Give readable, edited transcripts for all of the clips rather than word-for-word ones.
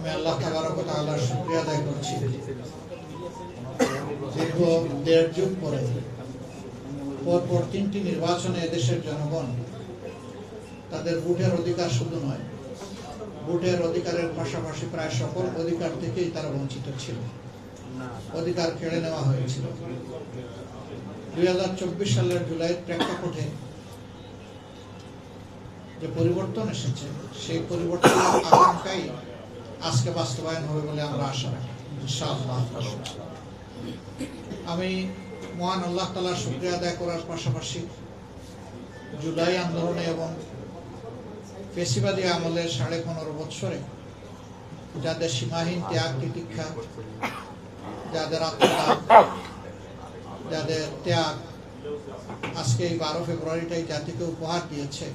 আমি আল্লাহ তাবারক ওয়া তাআলার শুকরিয়া আদায় করছি। দীর্ঘ ১.৫ যুগ পরে পরপর ৩টি নির্বাচনে এদেশের জনগণ তাদের ভোটের অধিকার শুধু নয়, ভোটের অধিকারের পাশাপাশি প্রায় সকল অধিকার থেকেই তারা বঞ্চিত ছিল, অধিকার কেড়ে নেওয়া হয়েছিল। ২০২৪ সালের জুলাইয়ের প্রেক্ষাপটে যে পরিবর্তন এসেছে, সেই পরিবর্তনের আকাঙ্ক্ষাই আজকে বাস্তবায়ন হবে বলে আমরা আশা রাখি ইনশাআল্লাহ। আমি মহান আল্লাহ তাআলার শুকরিয়া আদায় করার পাশাপাশি জুলাই আন্দোলনে এবং ফেসিবাদী আমলের ১৫.৫ বৎসরে যাদের সীমাহীন ত্যাগ তিতিক্ষা, যাদের আত্মত্যাগ, যাদের ত্যাগ আজকে এই ১২ ফেব্রুয়ারিটাই জাতিকে উপহার দিয়েছে,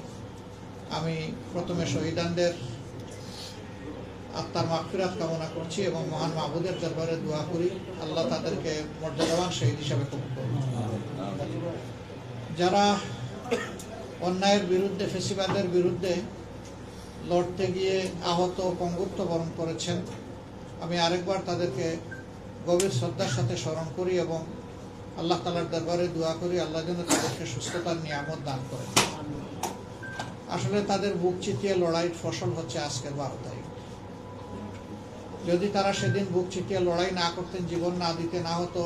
আমি প্রথমে শহীদানদের আত্মার মাগফিরাত কামনা করছি এবং মহান মাবুদের দরবারে দোয়া করি আল্লাহ তাদেরকে মর্যাদাবান শহীদ হিসাবে কবুল করুন। যারা অন্যায়ের বিরুদ্ধে, ফেসিবাদের বিরুদ্ধে লড়তে গিয়ে আহত, পঙ্গুত্ব বরণ করেছেন, আমি আরেকবার তাদেরকে গভীর শ্রদ্ধার সাথে স্মরণ করি এবং আল্লাহ তাআলার দরবারে দোয়া করি আল্লাহ যেন তাদেরকে সুস্থতার নিয়ামত দান করেন। আসলে তাদের বুক চিতিয়ে লড়াইয়ের ফসল হচ্ছে আজকের ১২ তারিখ। যদি তারা সেদিন বুক চিতিয়ে লড়াই না করতেন, জীবন না দিতে, না হতো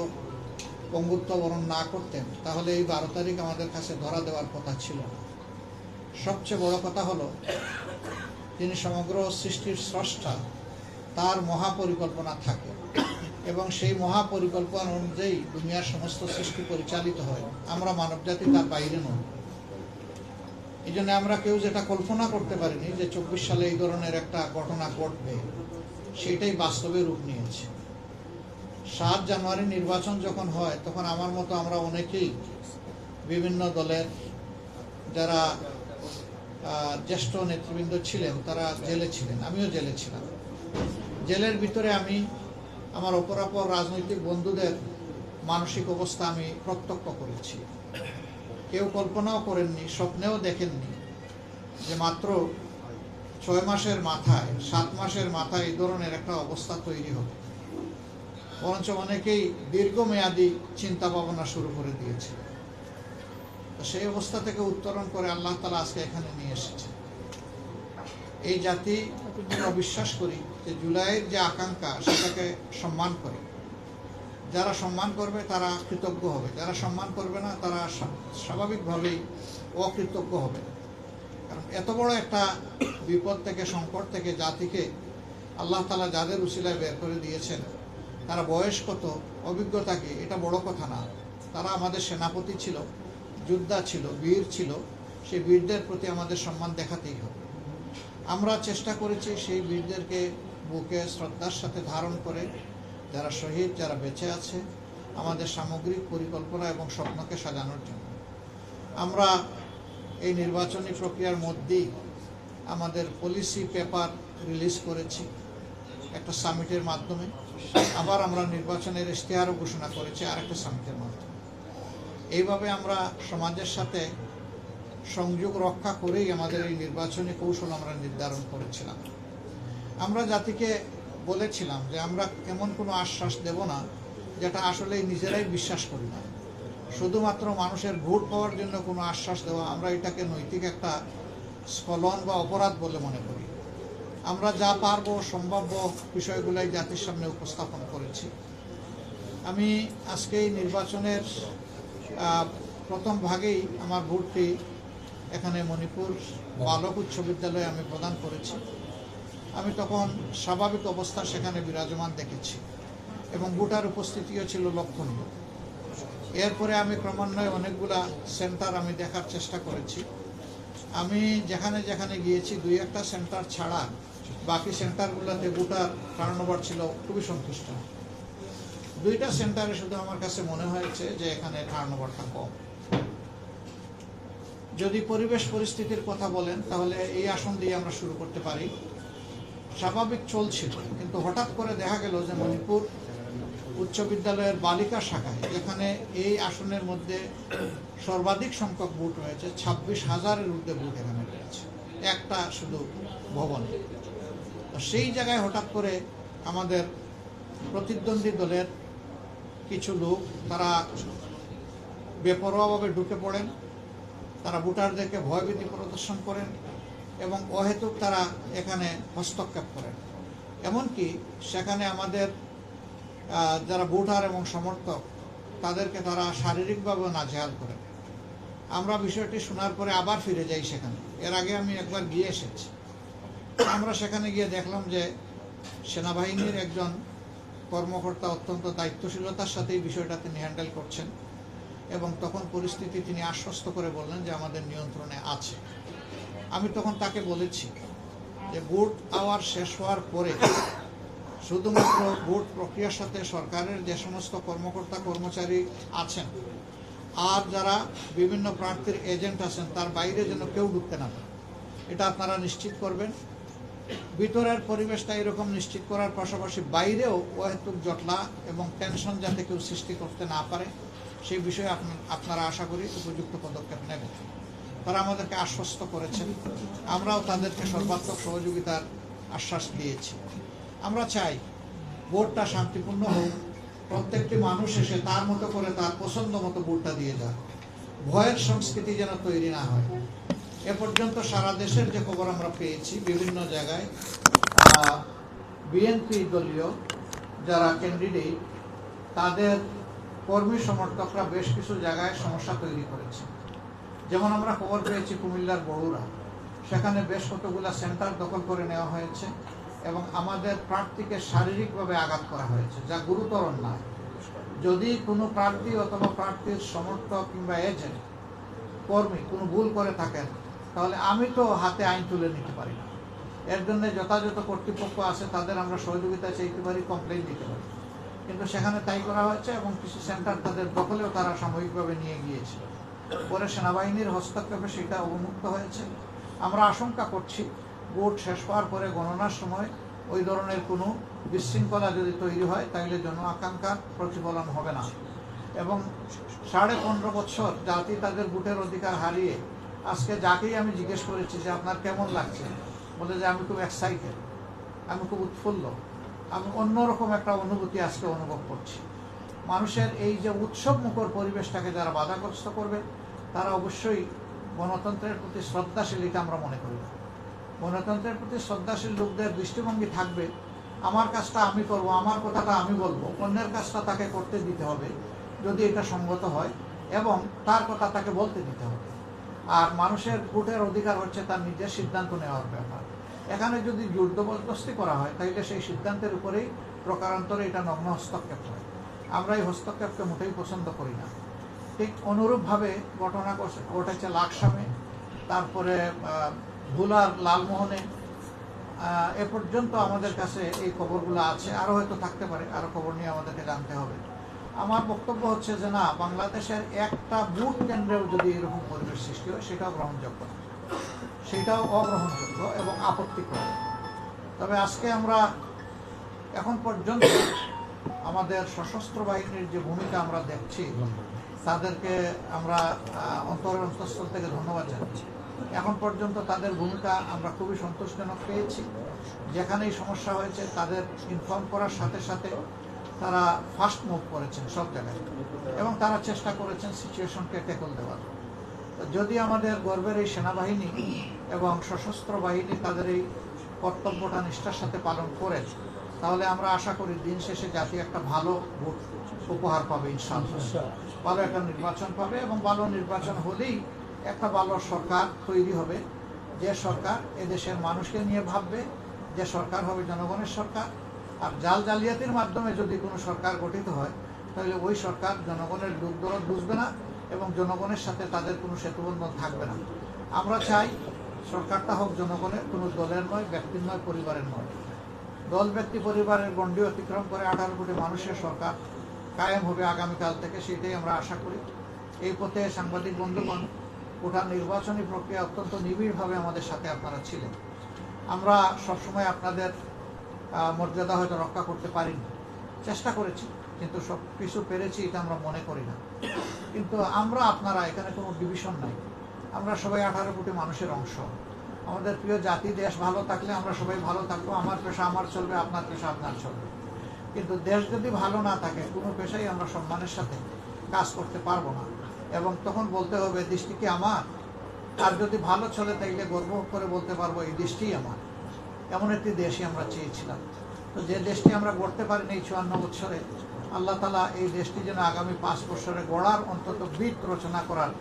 পঙ্গুত্ব বরণ না করতেন, তাহলে এই ১২ তারিখ আমাদের কাছে ধরা দেওয়ার কথা ছিল না। সবচেয়ে বড় কথা হলো, তিনি সমগ্র সৃষ্টির স্রষ্টা, তার মহাপরিকল্পনা থাকে এবং সেই মহাপরিকল্পনা অনুযায়ী দুনিয়ার সমস্ত সৃষ্টি পরিচালিত হয়। আমরা মানবজাতি তার বাইরে নই। এই জন্য আমরা কেউ যেটা কল্পনা করতে পারিনি যে ২৪ সালে এই ধরনের একটা ঘটনা ঘটবে, সেটাই বাস্তবে রূপ নিয়েছে। ৭ জানুয়ারি নির্বাচন যখন হয়, তখন আমার মতো আমরা অনেকেই বিভিন্ন দলের যারা জ্যেষ্ঠ নেতৃবৃন্দ ছিলেন তারা জেলে ছিলেন, আমিও জেলে ছিলাম। জেলের ভিতরে আমি আমার অপরাপর রাজনৈতিক বন্ধুদের মানসিক অবস্থা আমি প্রত্যক্ষ করেছি। কেউ কল্পনাও করেননি, স্বপ্নেও দেখেননি যে মাত্র ৬ মাসের মাথায়, ৭ মাসের মাথায় এই ধরনের একটা অবস্থা তৈরি হবে। বরঞ্চ অনেকেই দীর্ঘমেয়াদী চিন্তা ভাবনা শুরু করে দিয়েছে। সেই অবস্থা থেকে উত্তরণ করে আল্লাহ তাআলা আজকে এখানে নিয়ে এসেছে। এই জাতি, আমরা বিশ্বাস করি যে জুলাইয়ের যে আকাঙ্ক্ষা, সেটাকে সম্মান করে। যারা সম্মান করবে তারা কৃতজ্ঞ হবে, যারা সম্মান করবে না তারা স্বাভাবিকভাবেই অকৃতজ্ঞ হবে। কারণ এত বড় একটা বিপদ থেকে, সংকট থেকে জাতিকে আল্লাহ তাআলা যাদের উসিলায় বের করে দিয়েছেন, তারা বয়স কত, অভিজ্ঞতা কি, এটা বড় কথা না। তারা আমাদের সেনাপতি ছিল, যোদ্ধা ছিল, বীর ছিল। সেই বীরদের প্রতি আমাদের সম্মান দেখাতেই হবে। আমরা চেষ্টা করেছি সেই বীরদেরকে বুকে শ্রদ্ধার সাথে ধারণ করে, যারা শহীদ, যারা বেঁচে আছে, আমাদের সামগ্রিক পরিকল্পনা এবং স্বপ্নকে সাজানোর জন্য। আমরা এই নির্বাচনী প্রক্রিয়ার মধ্যেই আমাদের পলিসি পেপার রিলিজ করেছি একটা সামিটের মাধ্যমে। আবার আমরা নির্বাচনের ইশতেহারও ঘোষণা করেছি আরেকটা সামিটের মাধ্যমে। এইভাবে আমরা সমাজের সাথে সংযোগ রক্ষা করেই আমাদের এই নির্বাচনী কৌশল আমরা নির্ধারণ করেছিলাম। আমরা জাতিকে বলেছিলাম যে আমরা এমন কোনো আশ্বাস দেব না যেটা আসলে নিজেরাই বিশ্বাস করি না। শুধুমাত্র মানুষের ভোট পাওয়ার জন্য কোনো আশ্বাস দেওয়া, আমরা এটাকে নৈতিক একটা স্খলন বা অপরাধ বলে মনে করি। আমরা যা পারবো সম্ভাব্য বিষয়গুলাই জাতির সামনে উপস্থাপন করেছি। আমি আজকে এই নির্বাচনের প্রথম ভাগেই আমার ভোটটি এখানে মণিপুর বালক উচ্চ বিদ্যালয়ে আমি প্রদান করেছি। আমি তখন স্বাভাবিক অবস্থা সেখানে বিরাজমান দেখেছি এবং ভোটার উপস্থিতিও ছিল লক্ষণীয়। এরপরে আমি ক্রমান্বয়ে অনেকগুলা সেন্টার আমি দেখার চেষ্টা করেছি। আমি যেখানে যেখানে গিয়েছি, ২-১টা সেন্টার ছাড়া বাকি সেন্টারগুলোতে ভোটার টার্নওভার ছিল খুবই সন্তুষ্ট। 2টা সেন্টারে শুধু আমার কাছে মনে হয়েছে যে এখানে টার্নওভারটা কম। যদি পরিবেশ পরিস্থিতির কথা বলেন, তাহলে এই আসন দিয়ে আমরা শুরু করতে পারি। স্বাভাবিক চলছিল, কিন্তু হঠাৎ করে দেখা গেল যে মণিপুর উচ্চ বিদ্যালয়ের বালিকা শাখায়, যেখানে এই আসনের মধ্যে সর্বাধিক সংখ্যক ভোট হয়েছে, 26,000-এর ঊর্ধ্বে ভোট এখানে রয়েছে একটা শুধু ভবনে। তো সেই জায়গায় হঠাৎ করে আমাদের প্রতিদ্বন্দ্বী দলের কিছু লোক তারা বেপরোয়াভাবে ঢুকে পড়েন, তারা ভোটারদেরকে ভয়ভীতি প্রদর্শন করেন এবং অহেতুক তারা এখানে হস্তক্ষেপ করেন। এমনকি সেখানে আমাদের যারা ভোটার এবং সমর্থক তাদেরকে তারা শারীরিকভাবে নাজেহাল করেন। আমরা বিষয়টি শোনার পরে আবার ফিরে যাই সেখানে। এর আগে আমি একবার গিয়ে এসেছি। আমরা সেখানে গিয়ে দেখলাম যে সেনাবাহিনীর একজন কর্মকর্তা অত্যন্ত দায়িত্বশীলতার সাথে এই বিষয়টা তিনি হ্যান্ডেল করছেন এবং তখন পরিস্থিতি তিনি আশ্বস্ত করে বললেন যে আমাদের নিয়ন্ত্রণে আছে। আমি তখন তাকে বলেছি যে ভোট আওয়ার শেষ হওয়ার পরে শুধুমাত্র ভোট প্রক্রিয়ার সাথে সরকারের যে সমস্ত কর্মকর্তা কর্মচারী আছেন আর যারা বিভিন্ন প্রার্থীর এজেন্ট আছেন তার বাইরে যেন কেউ ঢুকতে না পারে, এটা আপনারা নিশ্চিত করবেন। ভিতরের পরিবেশটা এরকম নিশ্চিত করার পাশাপাশি বাইরেও অহেতুক জটলা এবং টেনশন যাতে কেউ সৃষ্টি করতে না পারে সেই বিষয়ে আপনারা আশা করি উপযুক্ত পদক্ষেপ নেবেন। তারা আমাদেরকে আশ্বস্ত করেছেন, আমরাও তাদেরকে সর্বাত্মক সহযোগিতার আশ্বাস দিয়েছি। আমরা চাই ভোটটা শান্তিপূর্ণ হোক, প্রত্যেকটি মানুষ এসে তার মতো করে তার পছন্দ মতো ভোটটা দিয়ে যাক, ভয়ের সংস্কৃতি যেন তৈরি না হয়। এ পর্যন্ত সারা দেশের যে খবর আমরা পেয়েছি বিভিন্ন জায়গায় বিএনপি দলীয় যারা ক্যান্ডিডেট তাদের কর্মী সমর্থকরা বেশ কিছু জায়গায় সমস্যা তৈরি করেছে। যেমন আমরা খবর পেয়েছি কুমিল্লার বড়ুরা, সেখানে বেশ কতগুলো সেন্টার দখল করে নেওয়া হয়েছে এবং আমাদের প্রার্থীকে শারীরিকভাবে আঘাত করা হয়েছে, যা গুরুতর নয়। যদি কোনো প্রার্থী অথবা প্রার্থীর সমর্থক কিংবা এজেন্ট কর্মী কোনো ভুল করে থাকেন তাহলে আমি তো হাতে আইন তুলে নিতে পারি না। এর জন্য যথাযথ কর্তৃপক্ষ আছে, তাদের আমরা সহযোগিতা চাইতে পারি, কমপ্লেন দিতে পারি। কিন্তু সেখানে তাই করা হয়েছে এবং কিছু সেন্টার তাদের দখলেও তারা সাময়িকভাবে নিয়ে গিয়েছে। পরে সেনাবাহিনীর হস্তক্ষেপে সেটা অবমুক্ত হয়েছে। আমরা আশঙ্কা করছি ভোট শেষ হওয়ার পরে গণনার সময় ওই ধরনের কোনো বিশৃঙ্খলা যদি তৈরি হয় তাহলে জন আকাঙ্ক্ষার প্রতিফলন হবে না এবং 15.5 বছর জাতি তাদের ভোটের অধিকার হারিয়ে আজকে যাকেই আমি জিজ্ঞেস করেছি যে আপনার কেমন লাগছে, বলে যে আমি খুব এক্সাইটেড, আমি খুব উৎফুল্ল, আমি অন্যরকম একটা অনুভূতি আজকে অনুভব করছি। মানুষের এই যে উৎসব মুখর পরিবেশটাকে যারা বাধাগ্রস্ত করবে তারা অবশ্যই গণতন্ত্রের প্রতি শ্রদ্ধাশীল, এটা আমরা মনে করি না। গণতন্ত্রের প্রতি শ্রদ্ধাশীল লোকদের দৃষ্টিভঙ্গি থাকবে আমার কাজটা আমি করব, আমার কথাটা আমি বলবো, অন্যের কাজটা তাকে করতে দিতে হবে যদি এটা সঙ্গত হয় এবং তার কথা তাকে বলতে দিতে হবে। আর মানুষের ভোটের অধিকার হচ্ছে তার নিজের সিদ্ধান্ত নেওয়ার ব্যাপার। এখানে যদি জোর জবরদস্তি করা হয় তাহলে সেই সিদ্ধান্তের উপরেই প্রকারান্তরে এটা নগ্ন হস্তক্ষেপ হয়। আমরা এই হস্তক্ষেপকে মোটেই পছন্দ করি না। ঠিক অনুরূপভাবে ঘটনা ঘটেছে লাকসামে, তারপরে ভোলার লালমোহনে। এ পর্যন্ত আমাদের কাছে এই খবরগুলো আছে, আরও হয়তো থাকতে পারে, আরও খবর নিয়ে আমাদেরকে জানতে হবে। আমার বক্তব্য হচ্ছে যে না, বাংলাদেশের একটা বুথ কেন্দ্রেও যদি এরকম পরিবেশ সৃষ্টি হয় সেটাও গ্রহণযোগ্য না, সেটাও অগ্রহণযোগ্য এবং আপত্তিকর। তবে আজকে আমরা এখন পর্যন্ত আমাদের সশস্ত্র বাহিনীর যে ভূমিকা আমরা দেখছি তাদেরকে আমরা অন্তরের অন্তঃস্থল থেকে ধন্যবাদ জানাচ্ছি। এখন পর্যন্ত তাদের ভূমিকা আমরা খুবই সন্তোষজনক পেয়েছি। যেখানেই সমস্যা হয়েছে তাদের ইনফর্ম করার সাথে সাথে তারা ফাস্ট মুভ করেছেন সব জায়গায় এবং তারা চেষ্টা করেছেন সিচুয়েশনকে ট্যাকল দেওয়ার। যদি আমাদের গর্বের এই সেনাবাহিনী এবং সশস্ত্র বাহিনী তাদের এই কর্তব্যটা নিষ্ঠার সাথে পালন করে তাহলে আমরা আশা করি দিন শেষে জাতি একটা ভালো ভোট উপহার পাবে, ইনশাআল্লাহ ভালো একটা নির্বাচন পাবে এবং ভালো নির্বাচন হলেই একটা ভালো সরকার তৈরি হবে, যে সরকার এদেশের মানুষকে নিয়ে ভাববে, যে সরকার হবে জনগণের সরকার। আর জাল জালিয়াতির মাধ্যমে যদি কোনো সরকার গঠিত হয় তাহলে ওই সরকার জনগণের দুঃখ দরদ বুঝবে না এবং জনগণের সাথে তাদের কোনো সেতুবন্ধন থাকবে না। আমরা চাই সরকারটা হোক জনগণের, কোনো দলের নয়, ব্যক্তির নয়, পরিবারের নয়। দল ব্যক্তি পরিবারের গণ্ডি অতিক্রম করে 18 কোটি মানুষের সরকার কায়েম হবে আগামীকাল থেকে, সেটাই আমরা আশা করি। এই পথে সাংবাদিক বন্ধুগণ, গোটা নির্বাচনী প্রক্রিয়া অত্যন্ত নিবিড়ভাবে আমাদের সাথে আপনারা ছিলেন। আমরা সবসময় আপনাদের মর্যাদা হয়তো রক্ষা করতে পারিনি, চেষ্টা করেছি, কিন্তু সব কিছু পেরেছি এটা আমরা মনে করি না। কিন্তু আমরা আপনারা এখানে কোনো ডিভিশন নাই, আমরা সবাই 18 কোটি মানুষের অংশ। আমাদের প্রিয় জাতি দেশ ভালো থাকলে আমরা সবাই ভালো থাকবো, আমার পেশা আমার চলবে, আপনার পেশা আপনার চলবে। কিন্তু দেশ যদি ভালো না থাকে কোনো পেশাই আমরা সম্মানের সাথে কাজ করতে পারবো না, এবং তখন বলতে হবে দেশটি কি আমার। আর যদি ভালো চলে তাইলে গর্ব করে বলতে পারবো এই দেশটিই আমার। এমন একটি দেশই আমরা চেয়েছিলাম। তো যে দেশটি আমরা গড়তে পারিনি এই 54 বছরে, আল্লাহ তাআলা এই দেশটি যেন আগামী 5 বছরে গড়ার অন্তত ভিত রচনা করার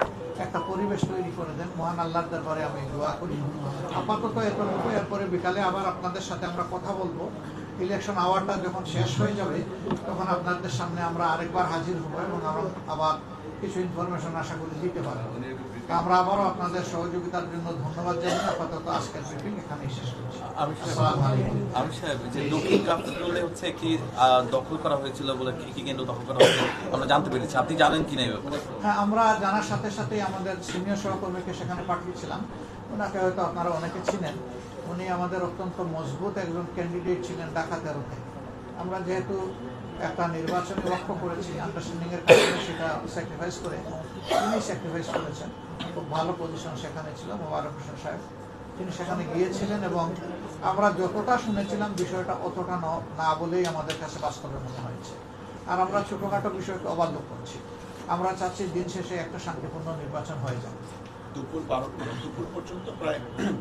একটা পরিবেশ তৈরি করে দেন। মহান আল্লাহর দরবারে আমি দোয়া করি। আপাতত এতটুকু, এরপরে বিকালে আবার আপনাদের সাথে আমরা কথা বলবো। ইলেকশন আওয়ারটা যখন শেষ হয়ে যাবে তখন আপনাদের সামনে আমরা আরেকবার হাজির হবো এবং আবার কিছু ইনফরমেশন আশা করি দিতে পারবো। আমরা আবারও আপনাদের সহযোগিতার জন্য ধন্যবাদ জানাই। আপাতত আজকের ব্রিফিং এখানেই শেষ করছি। আমি সাহেব, যে দক্ষিণ কাপ্তানে হচ্ছে কি দখল করা হয়েছিল বলে কি কেন্দ্র দখল করা হয়েছিল আমরা জানতে পেরেছি, আপনি জানেন কি না? হ্যাঁ, আমরা জানার সাথে সাথে আমাদের সিনিয়র সহকর্মীকে সেখানে পাঠিয়েছিলাম। ওনাকে হয়তো আপনারা অনেকে চিনেন। উনি আমাদের অত্যন্ত মজবুত একজন ক্যান্ডিডেট ছিলেন ঢাকা 13-তে। আমরা যেহেতু একটা নির্বাচনী লক্ষ্য করেছি, আন্ডারস্ট্যান্ডিংয়ের কারণে সেটা স্যাক্রিফাইস করে তিনি স্যাক্রিফাইস করেছেন। খুব ভালো পজিশন সেখানে ছিল মোবারক হোসেন সাহেব, তিনি সেখানে গিয়েছিলেন এবং আমরা যতটা শুনেছিলাম বিষয়টা অতটা না বলেই আমাদের কাছে বাস্তবে মনে হয়েছে। আর আমরা ছোটোখাটো বিষয়কে অবাধ্য করছি। আমরা চাচ্ছি দিন শেষে একটা শান্তিপূর্ণ নির্বাচন হয়ে যাবে। দুপুর পর্যন্ত প্রায়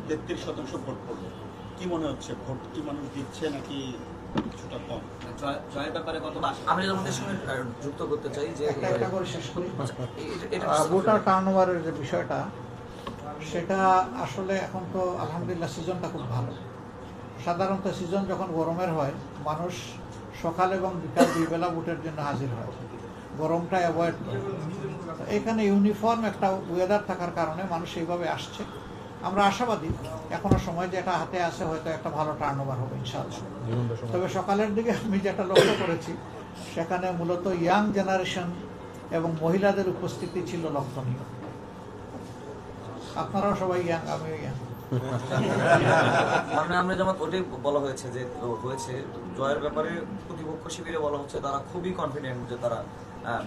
33% ভোট পড়লো। কি মনে হচ্ছে, ভোট কি মানুষ দিচ্ছে নাকি কিছুটা কম? জয়ের ব্যাপারে কত? আমি আমাদের সঙ্গে যুক্ত করতে চাই যে একটা করে শেষ করি। ভোটার টার্নওভারের যে বিষয়টা, সেটা আসলে এখন তো আলহামদুলিল্লাহ সিজনটা খুব ভালো। সাধারণত সিজন যখন গরমের হয় মানুষ সকাল এবং বিকাল 2 বেলা ভোটের জন্য হাজির হয়, গরমটা অ্যাভয়েড করে। এখানে ইউনিফর্ম একটা ওয়েদার থাকার কারণে মানুষ এইভাবে আসছে। আমরা আশাবাদী এখনো সময় যেটা হাতে আছে হয়তো একটা ভালো টার্নওভার হবে ইনশাআল্লাহ। তবে সকালের দিকে আমি যেটা লক্ষ্য করেছি সেখানে মূলত ইয়াং জেনারেশন এবং মহিলাদের উপস্থিতি ছিল লক্ষণীয়। আপনারাও সবাই ইয়াং, আমিও ইয়াং। আমরা যেমন ওটাই বলা হয়েছে যে হয়েছে জয়ের ব্যাপারে প্রতিপক্ষ শিবিরে বলা হচ্ছে তারা খুবই কনফিডেন্ট যে তারা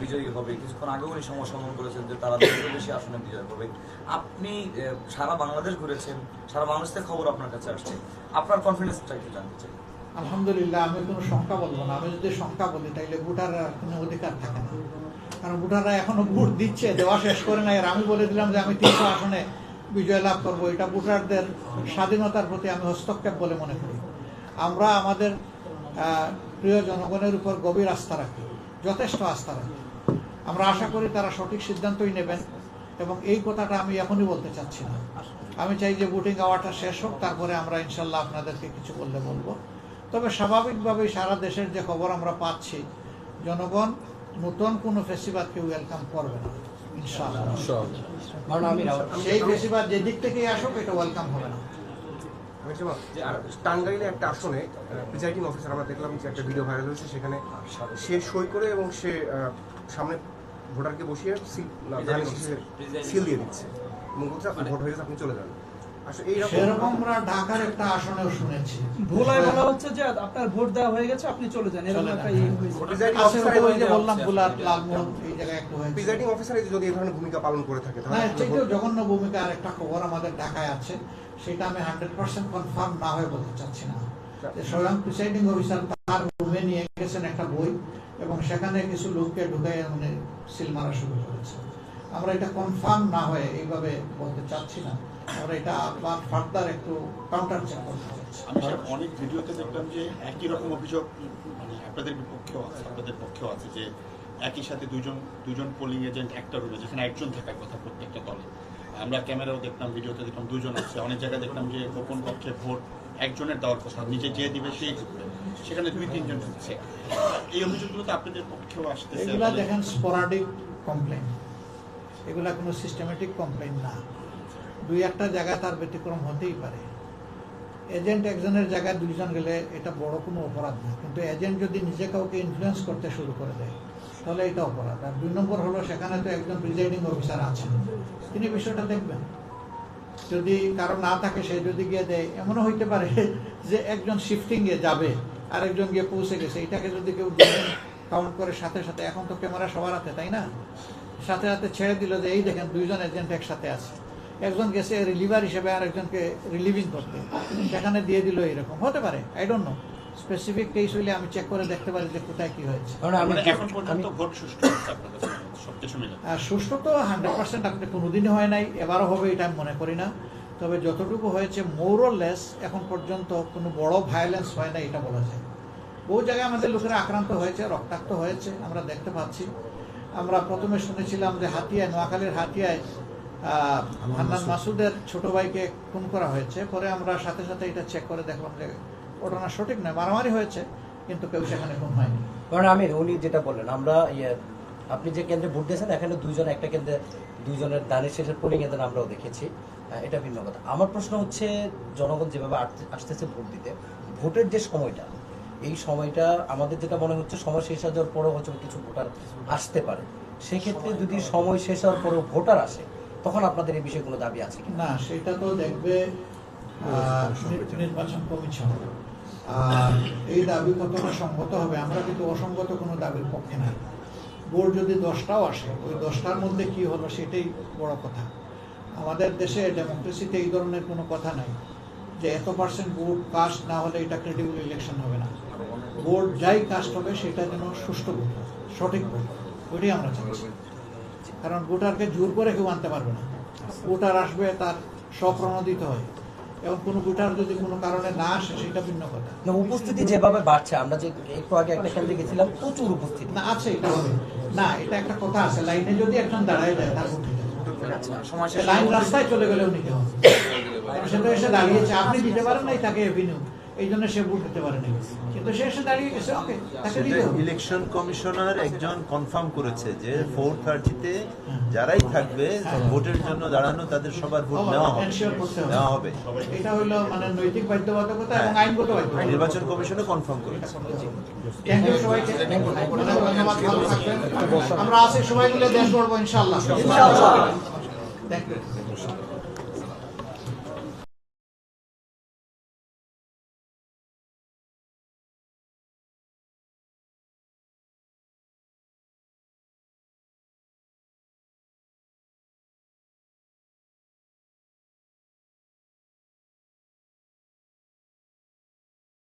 বিজয়ী হবে। কিছুক্ষণ আগেও উনি সমর্থন করেছেন যে তারা বেশি আসনে বিজয় হবে। আপনি সারা বাংলাদেশ ঘুরেছেন, সারা বাংলাদেশের খবর আপনার কাছে আসছে, আপনার কনফিডেন্সটা একটু জানতে চাই। আলহামদুলিল্লাহ, আমি কোনো সংখ্যা বলবো না। আমি যদি সংখ্যা বলি তাইলে ভোটাররা কোনো অধিকার থাকে না, কারণ ভোটাররা এখনো ভোট দিচ্ছে, দেওয়া শেষ করে নাই। আর আমি বলে দিলাম যে আমি 300 আসনে বিজয় লাভ করবো, এটা ভোটারদের স্বাধীনতার প্রতি আমি হস্তক্ষেপ বলে মনে করি। আমরা আমাদের প্রিয় জনগণের উপর গভীর আস্থা রাখি, যথেষ্ট আস্থা রাখি। আমরা আশা করি তারা সঠিক সিদ্ধান্তই নেবেন, এবং এই কথাটা আমি এখনই বলতে চাচ্ছি না। আমি চাই যে ভোটিং আওয়ারটা শেষ হোক, তারপরে আমরা ইনশাল্লাহ আপনাদেরকে কিছু বললে বলবো। তবে স্বাভাবিকভাবেই সারা দেশের যে খবর আমরা পাচ্ছি, জনগণ নতুন কোনো ফেস্টিভালকে ওয়েলকাম করবে না ইনশাআল্লাহ। সেই ফেস্টিভাল যে দিক থেকে আসুক এটা ওয়েলকাম হবে না। টাঙ্গাইলে একটা আসনে প্রিজাইডিং অফিসার আমরা দেখলাম যে একটা ভিডিও ভাইরাল হয়েছে, সেখানে সে সই করে এবং সে সামনে ভোটারকে বসিয়ে সিল দিয়ে দিচ্ছে এবং বলছে আপনি ভোট হয়ে গেছে, আপনি চলে যান। সেরকম আমরা ঢাকার একটা আসনেও শুনেছি, ভোলায় বলা হচ্ছে যে আপনার ভোট দেওয়া হয়ে গেছে, আপনি চলে যান, এরকম একটা বললাম গোলাপ লালমোহন এই জায়গায় একটু হয়েছে। প্রিজাইডিং অফিসার যদি এই ধরনের ভূমিকা পালন করে থাকে না, এর থেকেও জঘন্য ভূমিকা আর একটা খবর আমাদের ঢাকায় আছে, সেটা আমি 100% কনফার্ম না হয়ে বলতে চাচ্ছি না। স্বয়ং প্রিসাইডিং অফিসার তার রুমে নিয়ে গেছেন একটা বই, এবং সেখানে কিছু লোককে ঢুকাই উনি সিল মারা শুরু করেছে। আমরা এটা কনফার্ম না হয়ে এইভাবে বলতে চাচ্ছি না, আমরা এটা আবার ফার্দার একটু কাউন্টার চেক করতে চাচ্ছি। আমি অনেক ভিডিওতে দেখলাম যে একই রকম অভিযোগ মানে আপনাদের বিপক্ষেও আছে, আপনাদের পক্ষেও আছে, যে একই সাথে দুজন পোলিং এজেন্ট একটা রুমে, যেখানে একজন থাকার কথা প্রত্যেকটা দলে। আমরা ক্যামেরাও দেখলাম, ভিডিওতে দেখলাম 2 জন আছে। অনেক জায়গায় দেখলাম যে গোপন কক্ষে ভোট একজনের দেওয়ার কথা, নিজে যে দিবে সেই ঢুকবে, সেখানে 2-3 জন ঢুকছে। এই অভিযোগগুলো তো আপনাদের পক্ষেও আসতেছে। এগুলা দেখেন স্পোরাডিক কমপ্লেন, এগুলা কোনো সিস্টেমেটিক কমপ্লেন না। 2-1টা জায়গায় তার ব্যতিক্রম হতেই পারে। এজেন্ট একজনের জায়গায় 2 জন গেলে এটা বড় কোনো অপরাধ না, কিন্তু এজেন্ট যদি নিজে কাউকে ইনফ্লুয়েন্স করতে শুরু করে দেয় তাহলে এটা অপরাধ। আর 2 নম্বর হলো সেখানে তো একজন প্রিজাইডিং অফিসার আছেন, তিনি বিষয়টা দেখবেন। যদি কারো না থাকে, সে যদি গিয়ে দেয়, এমনও হইতে পারে যে একজন শিফটিংয়ে যাবে আর একজন গিয়ে পৌঁছে গেছে, এটাকে যদি কেউ কাউন্ট করে সাথে সাথে, এখন তো ক্যামেরা সবার হাতে, তাই না, সাথে সাথে ছেড়ে দিল যে এই দেখেন 2 জন এজেন্ট একসাথে আছে, একজন গেছে রিলিভার হিসেবে আর একজনকে রিলিভিং করতে, সেখানে দিয়ে দিল, এরকম হতে পারে। I don't know, specific case হইলে আমি চেক করে দেখতে পারি যে কোথায় কি হয়েছে। মানে এখন পর্যন্ত ভোট সুষ্ঠু হচ্ছে আপনার কাছে সবকিছু মিলে? আর সুষ্ঠু তো 100% আপনি কোনোদিনই হয় নাই, এবারও হবে এটা আমি মনে করি না। তবে যতটুকু হয়েছে মোর অর লেস এখন পর্যন্ত কোনো বড় ভায়োলেন্স হয় না এটা বলা যায়। বহু জায়গায় আমাদের লোকেরা আক্রান্ত হয়েছে, রক্তাক্ত হয়েছে, আমরা দেখতে পাচ্ছি। আমরা প্রথমে শুনেছিলাম যে হাতিয়ায়, নোয়াখালীর হাতিয়ায় হান্নান মাসুদের ছোট ভাইকে খুন করা হয়েছে। পরে আমরা সাথে সাথে এটা চেক করে দেখলাম যে ঘটনা সঠিক নয়, মারামারি হয়েছে কিন্তু কেউ সেখানে খুন হয়নি। কারণ আমির উনি যেটা বললেন, আমরা আপনি যে কেন্দ্রে ভোট দিয়েছেন এখানে দুইজন, একটা কেন্দ্রে দুইজনের দানের শেষের পোলিং এদের আমরাও দেখেছি, এটা ভিন্ন কথা। আমার প্রশ্ন হচ্ছে জনগণ যেভাবে আসতেছে ভোট দিতে, ভোটের যে সময়টা, এই সময়টা আমাদের যেটা মনে হচ্ছে সময় শেষ হওয়ার পরেও হয়তো কিছু ভোটার আসতে পারে। সেক্ষেত্রে যদি সময় শেষ হওয়ার পরেও ভোটার আসে, তখন আপনাদের এই বিষয়ে কোনো দাবি আছে কি না? সেটা তো দেখবে নির্বাচন কমিশন। আর এই দাবি কতটা সঙ্গত হবে, আমরা কিন্তু অসঙ্গত কোনো দাবির পক্ষে না। ভোট যদি 10টাও আসে, ওই 10টার মধ্যে কি হলো সেটাই বড় কথা। আমাদের দেশে ডেমোক্রেসিতে এই ধরনের কোনো কথা নাই যে এত % ভোট কাস্ট না হলে এটা ক্রেডিবল ইলেকশন হবে না। ভোট যাই কাস্ট হবে সেটা যেন সুষ্ঠু ভোট, সঠিক ভোট, ওইটাই আমরা চাচ্ছি। কারণ ভোটারকে জোর করে কেউ আনতে পারবে না। ভোটার আসবে, তার স্বপ্রণোদিত হয়। এবং কোনো ভোটার যদি কোনো কারণে না আসে সেটা ভিন্ন কথা। না, উপস্থিতি যেভাবে বাড়ছে, আমরা যে একটু আগে একটা কেন্দ্রে গেছিলাম, প্রচুর উপস্থিতি না আছে, এটা হবে না, এটা একটা কথা আছে। লাইনে যদি একজন দাঁড়ায় যায় তার ভোট হয়ে যাবে। লাইন রাস্তায় চলে গেলে উনি কেউ সে তো এসে দাঁড়িয়েছে, আপনি দিতে পারেন নাই তাকে এভিনিউ, এই জন্য সে ভোট দিতে পারে নাই, কিন্তু সে এসে দাঁড়িয়ে গেছে, ওকে তাকে দিতে হবে। ইলেকশন কমিশনার একজন কনফার্ম করেছে যে 4:30-তে যারাই থাকবে ভোটের জন্য দাঁড়ানো তাদের সবার ভোট নেওয়া হবে। এটা হলো মানে নৈতিক বাধ্যবাধকতা এবং আইনগত বাধ্যবাধকতা। নির্বাচন কমিশনও কনফার্ম করেছে। থ্যাংক ইউ সবাইকে, ধন্যবাদ, ভালো থাকবেন। আমরা আছি সবাই মিলে দেশ গড়বো ইনশাআল্লাহ। Thank you.